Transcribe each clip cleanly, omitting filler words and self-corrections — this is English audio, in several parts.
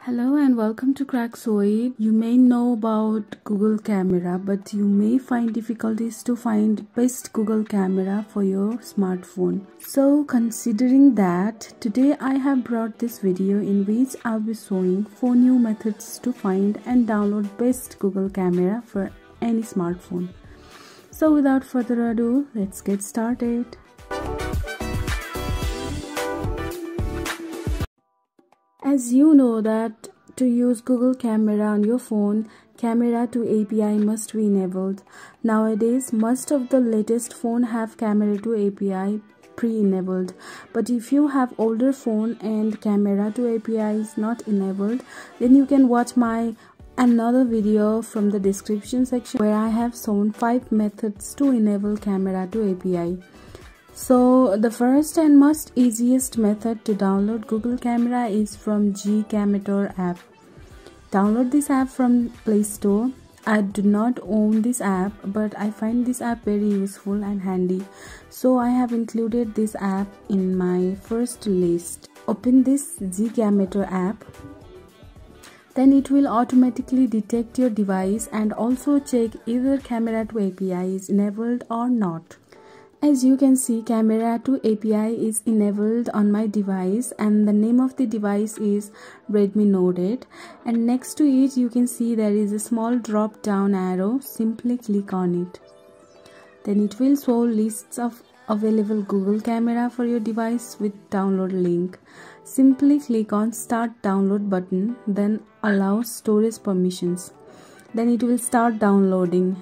Hello and welcome to Cracksoid. You may know about Google Camera, but you may find difficulties to find best Google Camera for your smartphone. So considering that, today I have brought this video in which I'll be showing 4 new methods to find and download best Google Camera for any smartphone. So without further ado, let's get started. As you know that to use Google Camera on your phone, Camera to API must be enabled. Nowadays, most of the latest phone have Camera to API pre-enabled. But if you have older phone and Camera to API is not enabled, then you can watch my another video from the description section where I have shown 5 methods to enable Camera to API. So the first and most easiest method to download Google Camera is from Gcamator app. Download this app from Play Store. I do not own this app, but I find this app very useful and handy. So I have included this app in my first list. Open this Gcamator app. Then it will automatically detect your device and also check either Camera to API is enabled or not. As you can see, Camera to API is enabled on my device and the name of the device is Redmi Note 8, and next to it you can see there is a small drop down arrow. Simply click on it. Then it will show lists of available Google Camera for your device with download link. Simply click on Start Download button, then allow storage permissions. Then it will start downloading.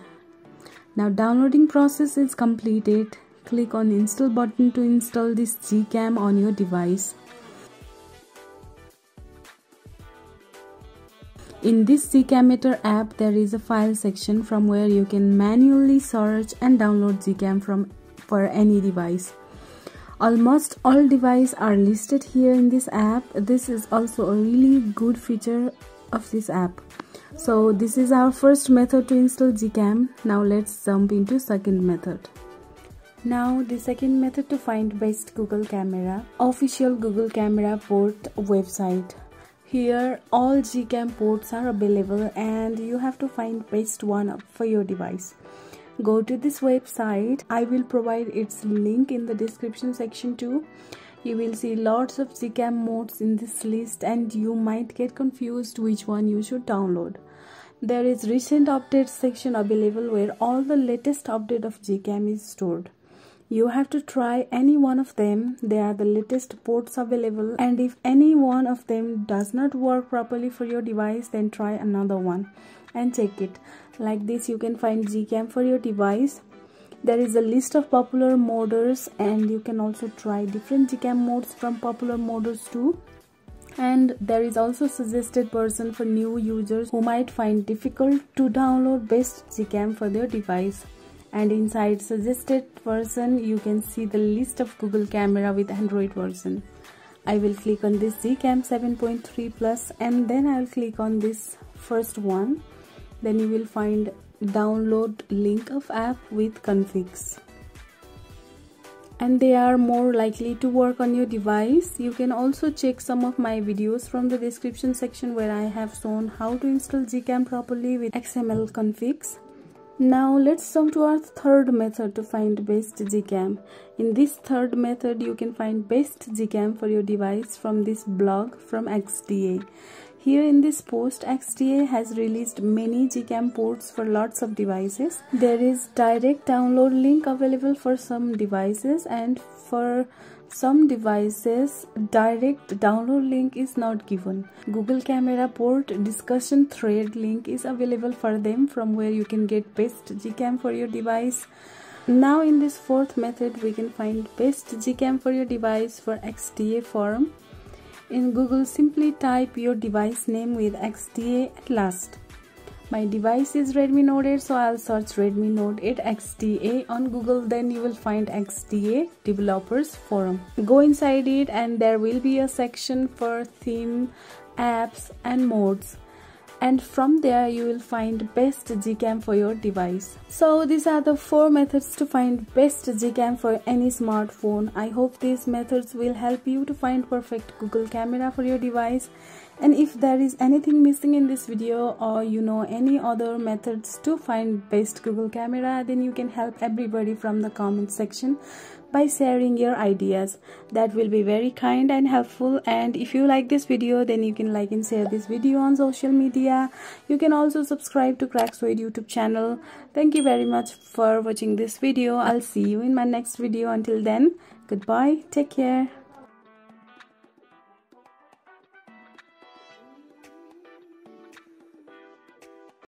Now downloading process is completed. Click on Install button to install this Gcam on your device. In this Gcamator app, there is a file section from where you can manually search and download Gcam for any device. Almost all devices are listed here in this app. This is also a really good feature of this app. So this is our first method to install Gcam. Now let's jump into second method. Now the second method to find best Google Camera, official Google Camera port website. Here all Gcam ports are available and you have to find best one for your device. Go to this website. I will provide its link in the description section too. You will see lots of Gcam modes in this list and you might get confused which one you should download. There is recent updates section available where all the latest update of Gcam is stored. You have to try any one of them. There are the latest ports available, and if any one of them does not work properly for your device, then try another one and check it. Like this you can find Gcam for your device. There is a list of popular models and you can also try different Gcam modes from popular models too. And there is also suggested version for new users who might find difficult to download best Gcam for their device. And inside suggested version you can see the list of Google Camera with Android version. I will click on this Gcam 7.3 Plus and then I will click on this first one. Then you will find download link of app with configs. And they are more likely to work on your device. You can also check some of my videos from the description section where I have shown how to install Gcam properly with XML configs. Now let's jump to our third method to find best Gcam. In this third method you can find best Gcam for your device from this blog from XDA. Here in this post, XDA has released many Gcam ports for lots of devices. There is direct download link available for some devices, and for some devices direct download link is not given. Google Camera port discussion thread link is available for them, from where you can get best Gcam for your device. Now in this fourth method we can find best Gcam for your device for XDA forum. In Google, simply type your device name with XDA at last. My device is Redmi Note 8, so I'll search Redmi Note 8 XDA on Google. Then you will find XDA Developers Forum. Go inside it and there will be a section for theme, apps and modes. and from there you will find best Gcam for your device. So these are the 4 methods to find best Gcam for any smartphone. I hope these methods will help you to find perfect Google camera for your device. And if there is anything missing in this video, or you know any other methods to find best Google camera, then you can help everybody from the comment section by sharing your ideas. That will be very kind and helpful. And if you like this video, then you can like and share this video on social media. You can also subscribe to Crackzoid YouTube channel. Thank you very much for watching this video. I'll see you in my next video. Until then, goodbye, take care.